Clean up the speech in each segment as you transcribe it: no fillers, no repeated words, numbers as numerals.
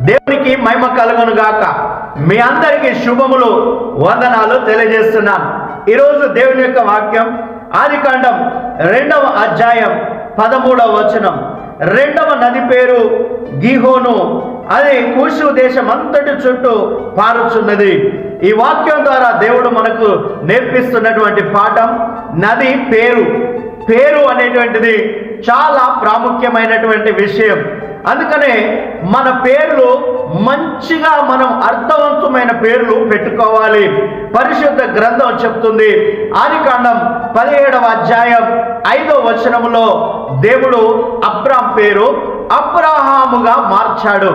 దేవునికి మహిమ కలుగును గాక. మీ అందరికీ శుభములు, వందనాలు తెలియజేస్తున్నాను. ఈరోజు దేవుని యొక్క వాక్యం ఆదికాండం 2వ అధ్యాయం 13వ వచనం. రెండవ నది పేరు గిహోను, అది కూషు దేశం అంతటి చుట్టూ పారుచున్నది. ఈ వాక్యం ద్వారా దేవుడు మనకు నేర్పిస్తున్నటువంటి పాఠం, నది పేరు అనేటువంటిది చాలా ప్రాముఖ్యమైనటువంటి విషయం. అందుకనే మన పేర్లు మంచిగా మనం అర్థవంతమైన పేర్లు పెట్టుకోవాలి. పరిశుద్ధ గ్రంథం చెప్తుంది, ఆదికాండం 17వ అధ్యాయం 5వ వచనములో దేవుడు అబ్రాం పేరు అబ్రహాముగా మార్చాడు.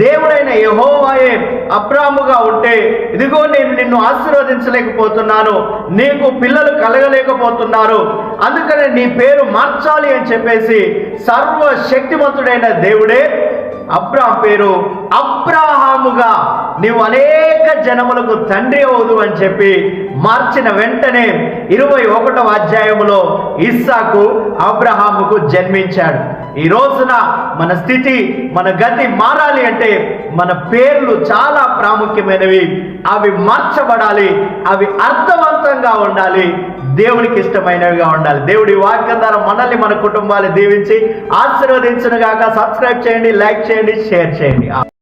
దేవుడైన యెహోవాయే అబ్రాముగా ఉంటే, ఇదిగో నేను నిన్ను ఆశీర్వదించలేకపోతున్నాను, నీకు పిల్లలు కలగలేకపోతున్నారు, అందుకనే నీ పేరు మార్చాలి అని చెప్పేసి సర్వశక్తిమంతుడైన దేవుడే అబ్రాం పేరు అబ్రహాముగా, నీవు అనేక జనములకు తండ్రి అవుదు అని చెప్పి మార్చిన వెంటనే 21వ అధ్యాయములో ఇస్సాకు అబ్రహాముకు జన్మించాడు. ఈ రోజున మన స్థితి, మన గతి మారాలి అంటే మన పేర్లు చాలా ప్రాముఖ్యమైనవి. అవి మార్చబడాలి, అవి అర్థవంతంగా ఉండాలి, దేవునికి ఇష్టమైనవిగా ఉండాలి. దేవుడి వాక్యం ద్వారా మనల్ని, మన కుటుంబాన్ని దీవించి ఆశీర్వదించును గాక. సబ్స్క్రైబ్ చేయండి, లైక్ చేయండి, షేర్ చేయండి.